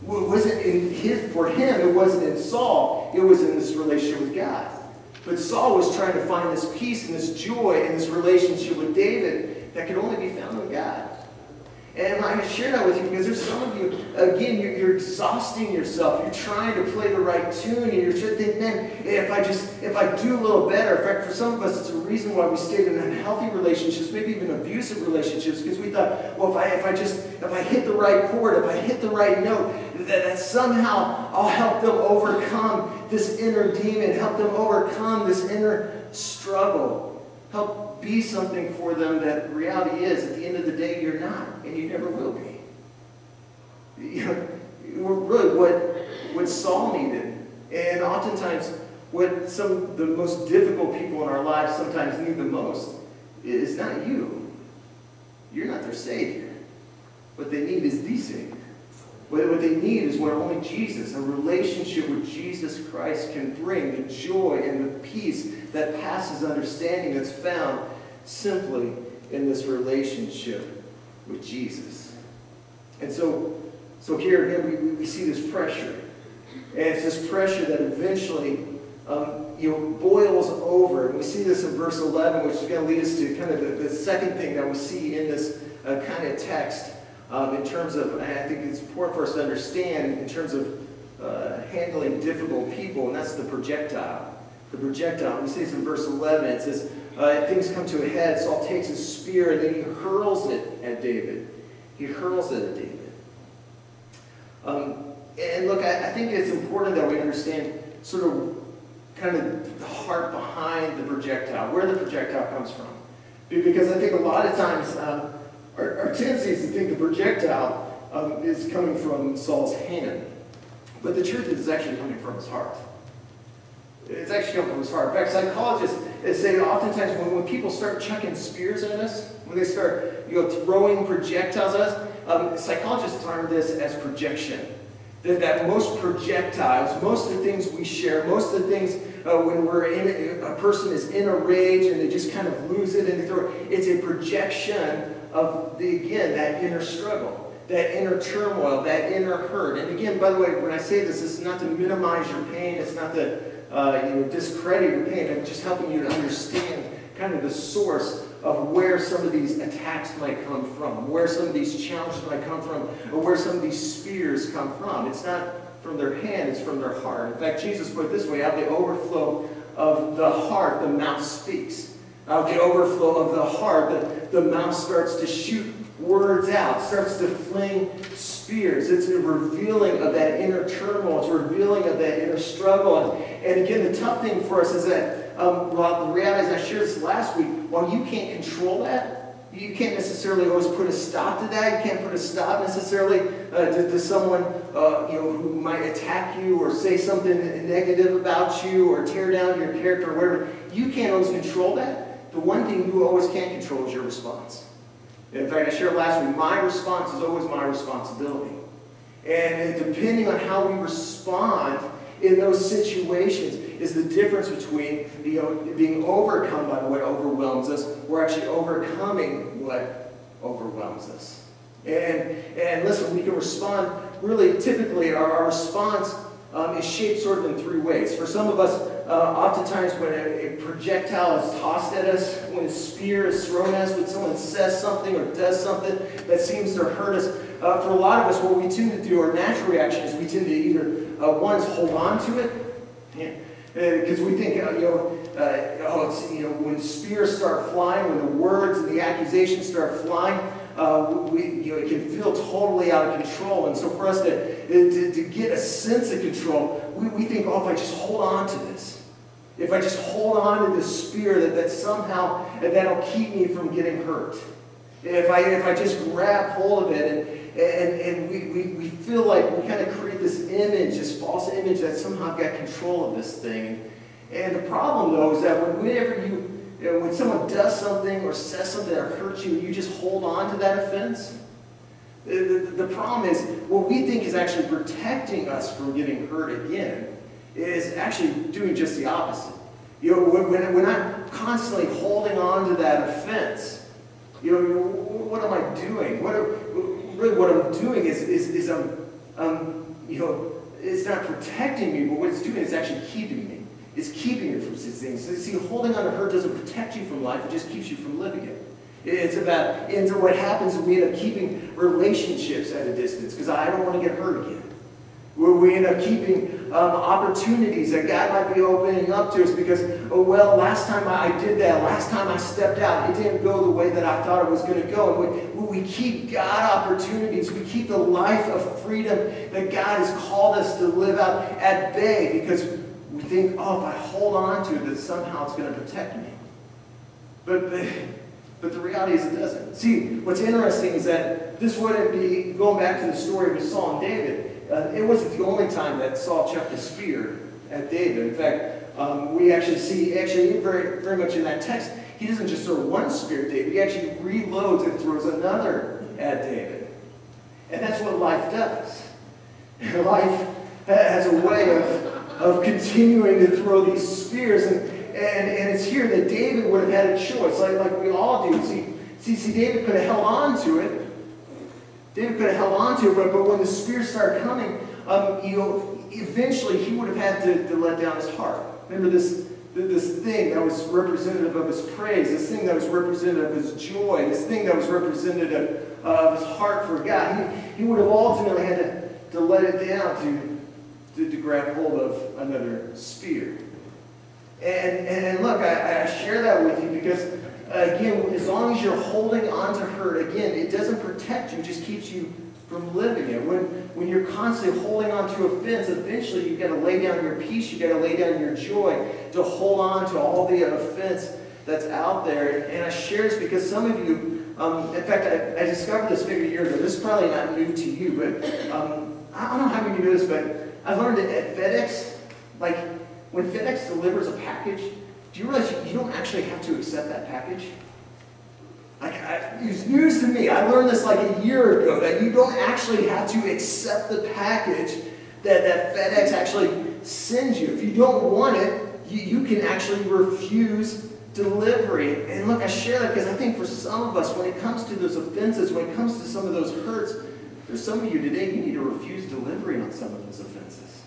for him, it wasn't in Saul, it was in this relationship with God. But Saul was trying to find this peace and this joy in this relationship with David that could only be found in God. And I share that with you because there's some of you, again, you're exhausting yourself. You're trying to play the right tune, and you're trying to think, man, if I do a little better. In fact, for some of us, it's a reason why we stayed in unhealthy relationships, maybe even abusive relationships, because we thought, well, if I hit the right chord, if I hit the right note, that somehow I'll help them overcome this inner demon, help them overcome this inner struggle, help be something for them that reality is, at the end of the day, you're not, and you never will be. You know, really what Saul needed, and oftentimes what some of the most difficult people in our lives sometimes need the most, is not you. You're not their Savior. What they need is the Savior. What they need is what only Jesus, a relationship with Jesus Christ, can bring, the joy and the peace that passes understanding that's found simply in this relationship with Jesus. And so here again we see this pressure. And it's this pressure that eventually boils over. And we see this in verse 11, which is going to lead us to kind of the second thing that we see in this kind of text. In terms of, I think it's important for us to understand in terms of handling difficult people, and that's the projectile. The projectile. We see this in verse 11. It says, things come to a head. Saul takes his spear and then he hurls it at David. He hurls it at David. And look, I think it's important that we understand sort of kind of the heart behind the projectile, where the projectile comes from. Because I think a lot of times, our tendency is to think the projectile is coming from Saul's hand. But the truth is it's actually coming from his heart. It's actually coming from his heart. In fact, psychologists say oftentimes when people start chucking spears at us, when they start throwing projectiles at us, psychologists term this as projection. That most projectiles, most of the things we share, most of the things when a person is in a rage and they just kind of lose it and they throw it, it's a projection of, that inner struggle, that inner turmoil, that inner hurt. And again, by the way, when I say this, it's not to minimize your pain. It's not to discredit your pain. I'm just helping you to understand kind of the source of where some of these attacks might come from, where some of these challenges might come from, or where some of these spears come from. It's not from their hand, it's from their heart. In fact, Jesus put it this way, out of the overflow of the heart, the mouth speaks. Out of the overflow of the heart, the mouth starts to shoot words out, starts to fling spears. It's a revealing of that inner turmoil. It's a revealing of that inner struggle. And again, the tough thing for us is that, the reality is, I shared this last week, while you can't control that, you can't necessarily always put a stop to that. You can't put a stop necessarily to someone who might attack you or say something negative about you or tear down your character or whatever. You can't always control that. The one thing you always can control is your response. In fact, I shared last week, my response is always my responsibility. And depending on how we respond in those situations is the difference between being overcome by what overwhelms us or actually overcoming what overwhelms us. And listen, we can respond, really, typically our response is shaped sort of in three ways. For some of us, oftentimes when a projectile is tossed at us, when a spear is thrown at us, when someone says something or does something that seems to hurt us, for a lot of us, what we tend to do, our natural reaction is we tend to either, one is hold on to it, because we think, when spears start flying, when the words and the accusations start flying, it can feel totally out of control. And so for us to get a sense of control, we think, if I just hold on to this, if I just hold on to this spear, that somehow that'll keep me from getting hurt. If I just grab hold of it, and we feel like we kind of create this image, this false image that somehow I've got control of this thing. And the problem, though, is that when someone does something or says something that hurts you, you just hold on to that offense. The problem is, what we think is actually protecting us from getting hurt again is actually doing just the opposite. When I'm constantly holding on to that offense, what am I doing? What I'm doing is it's not protecting me, but what it's doing is actually keeping me. It's keeping you from these things. See, holding on to hurt doesn't protect you from life, it just keeps you from living it. It's what happens is we end up keeping relationships at a distance, because I don't want to get hurt again. We end up keeping opportunities that God might be opening up to us because, oh, well, last time I did that, last time I stepped out, it didn't go the way that I thought it was going to go. And we keep God opportunities. We keep the life of freedom that God has called us to live out at bay because we think, oh, if I hold on to it, that somehow it's going to protect me. But the reality is it doesn't. See, what's interesting is that this wouldn't be, going back to the story with Saul and David, it wasn't the only time that Saul chucked a spear at David. In fact, we actually see, very, very much in that text, he doesn't just throw one spear at David, he actually reloads and throws another at David. And that's what life does. Life has a way of continuing to throw these spears, and it's here that David would have had a choice, like we all do. See, David could have held on to it. David could have held on to it, but when the spears started coming, eventually he would have had to let down his heart. Remember this thing that was representative of his praise, this thing that was representative of his joy, this thing that was representative of his heart for God. He would have ultimately had to let it down to grab hold of another spear. And look, I share that with you because, again, as long as you're holding on to hurt, again, it doesn't protect you, it just keeps you from living it. When you're constantly holding on to offense, eventually you've got to lay down your peace, you've got to lay down your joy to hold on to all the offense that's out there. And I share this because some of you, in fact, I discovered this maybe a year ago. This is probably not new to you, but I don't know how many of you know this, but I learned that at FedEx, like when FedEx delivers a package, do you realize you don't actually have to accept that package? It's news to me. I learned this like a year ago, that you don't actually have to accept the package that FedEx actually sends you. If you don't want it, you can actually refuse delivery. And look, I share that because I think for some of us, when it comes to those offenses, when it comes to some of those hurts, there's some of you today, you need to refuse delivery on some of those offenses.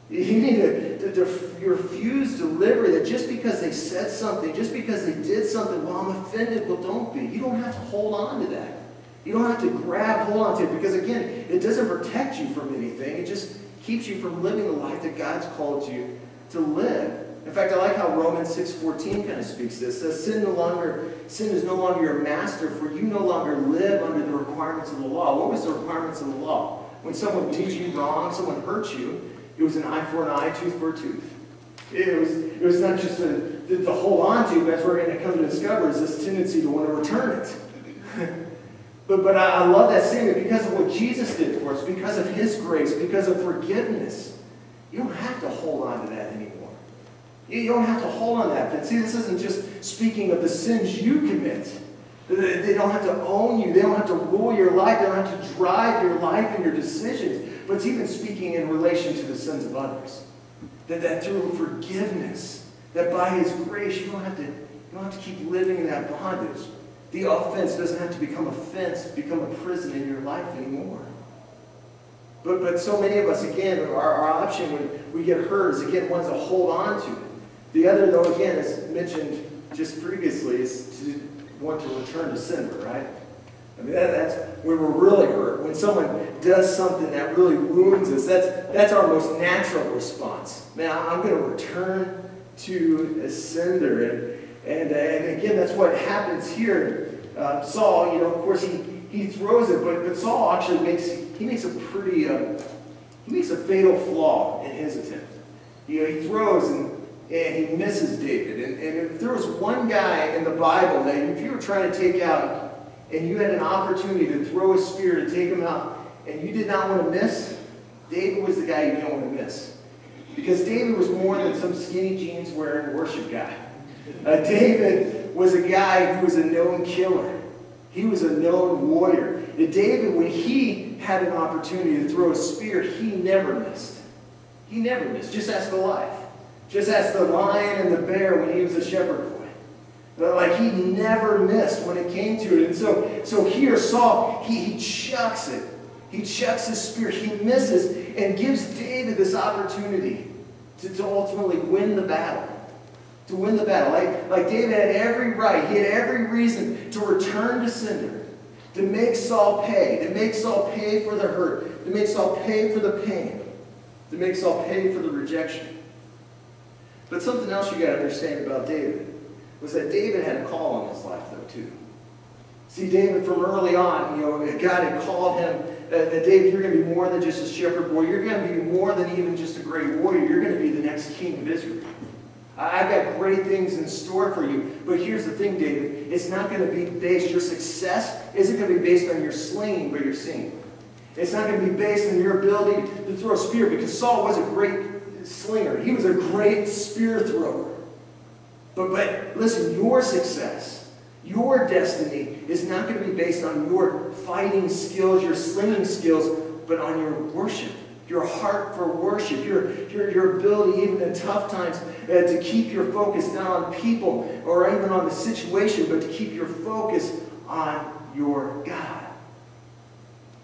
You need to refuse delivery, that just because they said something, just because they did something, well, I'm offended. Well, don't be. You don't have to hold on to that. You don't have to hold on to it because, again, it doesn't protect you from anything. It just keeps you from living the life that God's called you to live. In fact, I like how Romans 6:14 kind of speaks this. It says, sin is no longer your master, for you no longer live under the requirements of the law. What was the requirements of the law? When someone did you wrong, someone hurt you, it was an eye for an eye, tooth for a tooth. It was not just to hold on to, but as we're going to come to discover, is this tendency to want to return it. but I love that statement because of what Jesus did for us, because of His grace, because of forgiveness. You don't have to hold on to that anymore. You don't have to hold on to that. But see, this isn't just speaking of the sins you commit. They don't have to own you. They don't have to rule your life. They don't have to drive your life and your decisions. But it's even speaking in relation to the sins of others. That through forgiveness, that by His grace, you don't have to keep living in that bondage. The offense doesn't have to become a prison in your life anymore. But so many of us, again, our option when we get hurt is, again, one's to hold on to it. The other, though, again, as mentioned just previously, is to want to return to sender, right? I mean, that's when we're really hurt. When someone does something that really wounds us, that's our most natural response. Man, I'm going to return to a sender. And again, that's what happens here. Saul, of course, he throws it, but Saul actually makes a fatal flaw in his attempt. He throws and he misses David. And if there was one guy in the Bible that if you were trying to take out and you had an opportunity to throw a spear to take him out and you did not want to miss, David was the guy you didn't want to miss. Because David was more than some skinny jeans wearing worship guy. David was a guy who was a known killer. He was a known warrior. David, when he had an opportunity to throw a spear, he never missed. He never missed. Just ask Goliath. Just ask the lion and the bear when he was a shepherd boy. Like, he never missed when it came to it. And so here, Saul, he chucks it. He checks his spear. He misses and gives David this opportunity to ultimately win the battle. To win the battle. Like David had every right, he had every reason to return to sender, to make Saul pay, for the hurt, to make Saul pay for the pain, to make Saul pay for the rejection. But something else you got to understand about David was that David had a call on his life, though, too. See, David, from early on, God had called him that David, you're going to be more than just a shepherd boy. You're going to be more than even just a great warrior. You're going to be the next king of Israel. I've got great things in store for you. But here's the thing, David. It's not going to be based, your success isn't going to be based on your slinging, but your singing. It's not going to be based on your ability to throw a spear, because Saul was a great slinger. He was a great spear thrower. But listen, your success, your destiny is not going to be based on your fighting skills, your slinging skills, but on your worship. Your heart for worship, your ability even in tough times to keep your focus not on people or even on the situation, but to keep your focus on your God.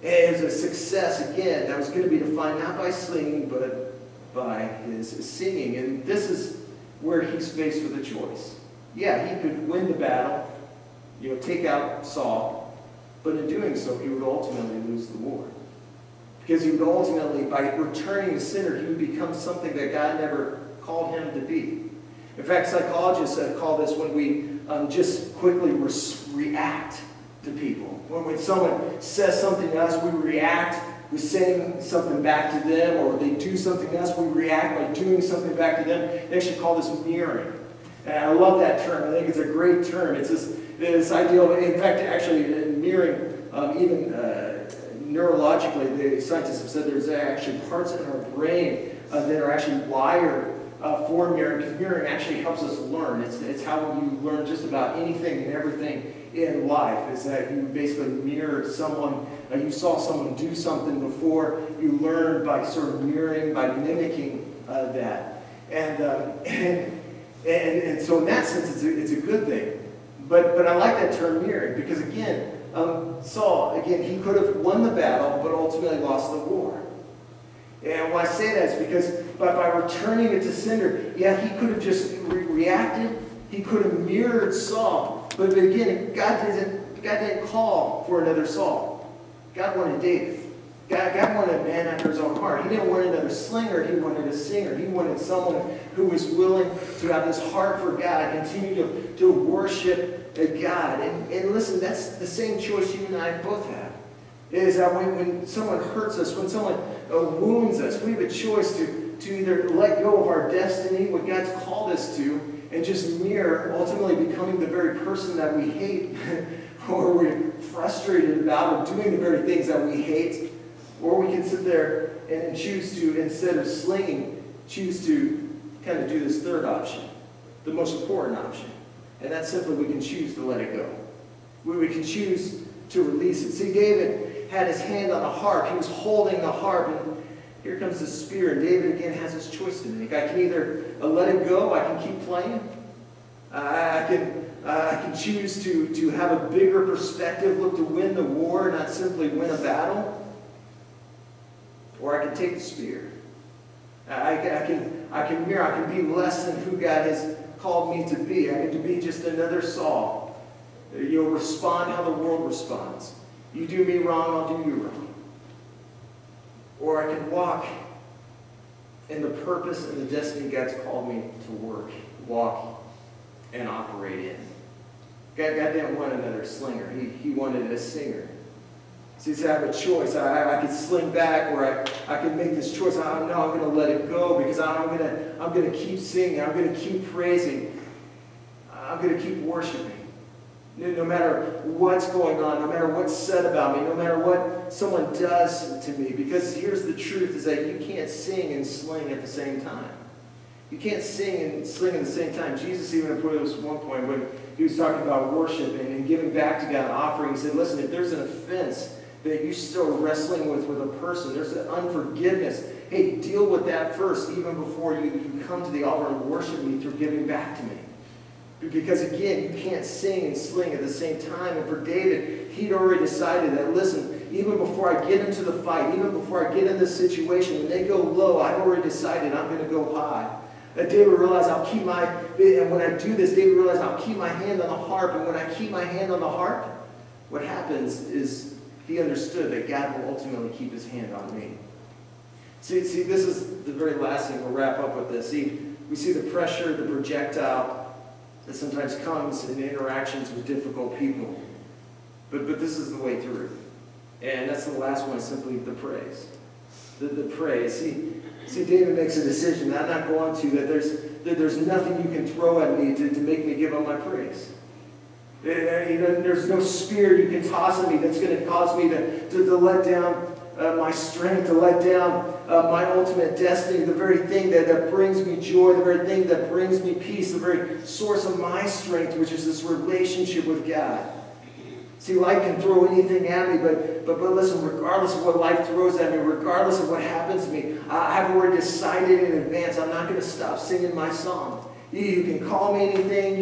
And it was a success, again, that was going to be defined not by slinging, but by his singing. And this is where he's faced with a choice. Yeah, he could win the battle, take out Saul, but in doing so, he would ultimately lose the war. Because he would ultimately, by returning to sinner, he would become something that God never called him to be. In fact, psychologists call this when we just quickly react to people. When someone says something to us, we react with saying something back to them, or they do something to us, we react by doing something back to them. They actually call this mirroring. And I love that term. I think it's a great term. It's this idea of, in fact, actually mirroring, neurologically, the scientists have said there's actually parts in our brain that are actually wired for mirroring, because mirroring actually helps us learn. It's how you learn just about anything and everything in life, is that you basically mirror someone. You saw someone do something before, you learn by sort of mirroring, by mimicking that. And so in that sense, it's a good thing. But I like that term mirroring, because again, Saul, again, he could have won the battle, but ultimately lost the war. And why I say that is because by returning it to sender, yeah, he could have just reacted. He could have mirrored Saul. But again, God didn't call for another Saul. God wanted David. God wanted a man after his own heart. He didn't want another slinger. He wanted a singer. He wanted someone who was willing to have this heart for God, continue to worship God. And listen, that's the same choice you and I both have. Is that when someone hurts us, when someone wounds us, we have a choice to either let go of our destiny, what God's called us to, and just mirror, ultimately becoming the very person that we hate, or we're frustrated about, or doing the very things that we hate. Or we can sit there and choose to, instead of slinging, choose to kind of do this third option, the most important option. And that's simply we can choose to let it go. We can choose to release it. See, David had his hand on the harp. He was holding the harp, and here comes the spear. And David, again, has his choice to make. I can either let it go, I can keep playing. I can choose to have a bigger perspective, look to win the war, not simply win a battle. Or I can take the spear. I can mirror. I can be less than who God has called me to be. I can be just another Saul. You'll respond how the world responds. You do me wrong, I'll do you wrong. Or I can walk in the purpose and the destiny God's called me to work, walk, and operate in. God didn't want another slinger. He wanted a singer. See, so I have a choice. I could sling back, or I could make this choice. No, I'm going to let it go, because I'm going to keep singing. I'm going to keep praising. I'm going to keep worshiping. No matter what's going on, no matter what's said about me, no matter what someone does to me. Because here's the truth, is that you can't sing and sling at the same time. You can't sing and sling at the same time. Jesus even put it at one point when he was talking about worship and giving back to God, offering. He said, listen, if there's an offense that you're still wrestling with a person, there's an unforgiveness, hey, deal with that first, even before you come to the altar and worship me through giving back to me. Because again, you can't sing and sling at the same time. And for David, he'd already decided that, listen, even before I get into the fight, even before I get in this situation, when they go low, I've already decided I'm going to go high. That David realized and when I do this, David realized I'll keep my hand on the harp, and when I keep my hand on the harp, what happens is he understood that God will ultimately keep his hand on me. See, this is the very last thing. We'll wrap up with this. We see the pressure, the projectile that sometimes comes in interactions with difficult people. But this is the way through. And that's the last one, simply the praise. The praise. See, David makes a decision that I'm not going to, that there's nothing you can throw at me to make me give up my praise. There's no spear you can toss at me that's going to cause me to let down my strength, to let down my ultimate destiny, the very thing that brings me joy, the very thing that brings me peace, the very source of my strength, which is this relationship with God. See, life can throw anything at me, but listen, regardless of what life throws at me, regardless of what happens to me, I've already decided in advance I'm not going to stop singing my song. You can call me anything,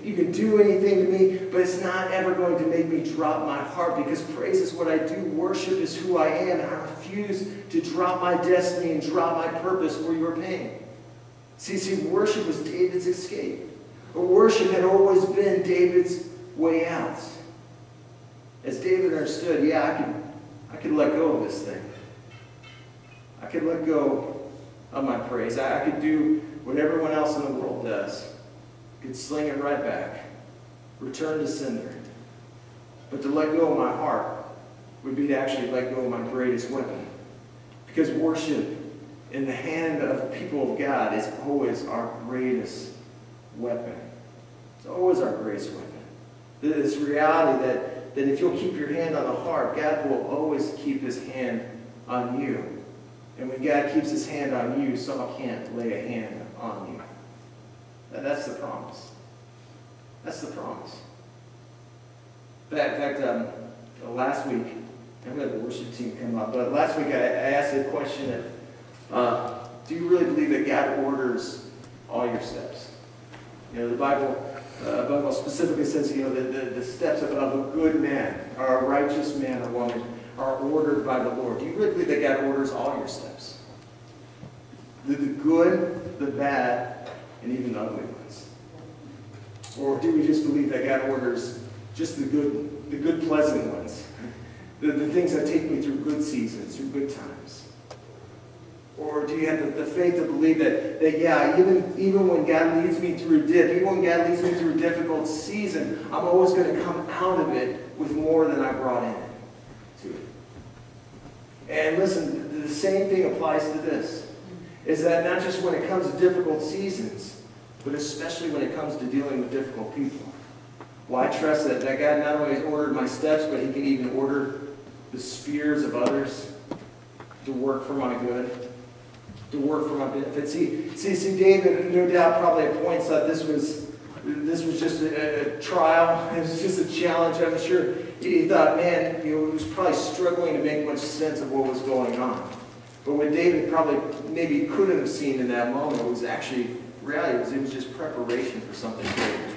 you can do anything to me, but it's not ever going to make me drop my heart, because praise is what I do, worship is who I am, and I refuse to drop my destiny and drop my purpose for your pain. See, worship was David's escape. But worship had always been David's way out. As David understood, I could let go of this thing. I could let go of my praise. I could do what everyone else in the world does. I could sling it right back. Return to sender. But to let go of my heart would be to actually let go of my greatest weapon. Because worship in the hand of the people of God is always our greatest weapon. It's always our greatest weapon. This reality that if you'll keep your hand on the harp, God will always keep his hand on you. And when God keeps his hand on you, someone can't lay a hand on you. That's the promise. That's the promise. In fact, last week, I'm going to have the worship team come up, but last week I asked a question of, do you really believe that God orders all your steps? The Bible specifically says, the steps of a good man, or a righteous man or woman, are ordered by the Lord. Do you really believe that God orders all your steps? The good, the bad, and even the ugly ones? Or do we just believe that God orders just the good pleasant ones? The things that take me through good seasons, through good times? Or do you have the faith to believe that even when God leads me through a dip, even when God leads me through a difficult season, I'm always going to come out of it with more than I brought in to it? And listen, the same thing applies to this. Is that not just when it comes to difficult seasons, but especially when it comes to dealing with difficult people. Well, I trust that God not only has ordered my steps, but he can even order the spears of others to work for my good, to work for my benefit. See, David, no doubt, probably at points thought this was just a trial. It was just a challenge. I'm sure he thought, man, he was probably struggling to make much sense of what was going on. But what David probably maybe couldn't have seen in that moment was actually reality. It was just preparation for something greater.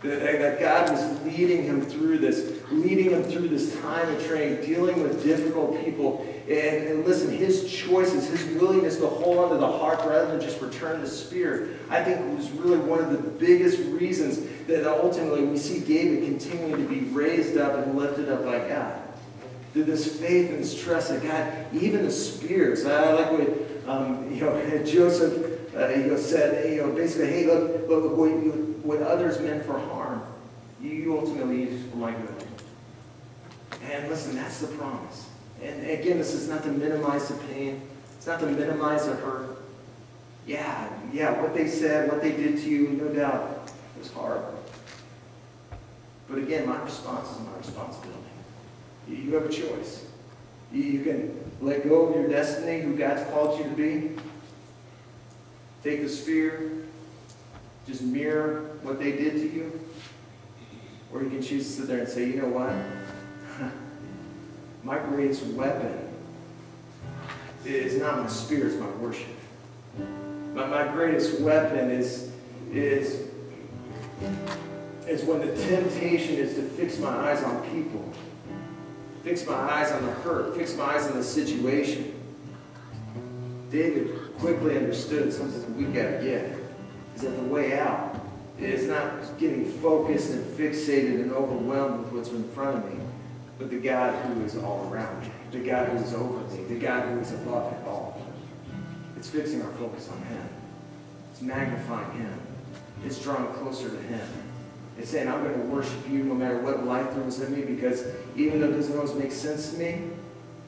That God was leading him through this time of training, dealing with difficult people. And listen, his choices, his willingness to hold onto the harp rather than just return the spear, I think was really one of the biggest reasons that ultimately we see David continuing to be raised up and lifted up by God. Through this faith and this trust that God, even the spears. I like what Joseph said. Basically, hey, look, what others meant for harm, you ultimately used for my good. And listen, that's the promise. And again, this is not to minimize the pain. It's not to minimize the hurt. Yeah, what they said, what they did to you, no doubt, was horrible. But again, my response is my responsibility. You have a choice. You can let go of your destiny, who God's called you to be. Take the spear, just mirror what they did to you. Or you can choose to sit there and say, you know what? My greatest weapon is not my spear, it's my worship. My greatest weapon is when the temptation is to fix my eyes on people. Fix my eyes on the hurt. Fix my eyes on the situation. David quickly understood something that we got to get, is that the way out is not getting focused and fixated and overwhelmed with what's in front of me, but the God who is all around me, the God who is over me, the God who is above it all. It's fixing our focus on Him. It's magnifying Him. It's drawing closer to Him. It's saying, I'm going to worship you no matter what life throws at me, because even though it doesn't always make sense to me,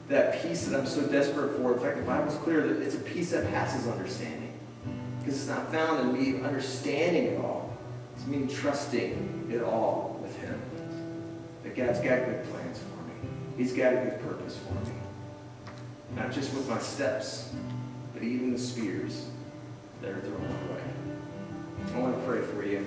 that peace that I'm so desperate for, in fact, the Bible's clear that it's a peace that passes understanding. Because it's not found in me understanding it all. It's me trusting it all with Him. That God's got good plans for me. He's got a good purpose for me. Not just with my steps, but even the spears that are thrown my way. I want to pray for you.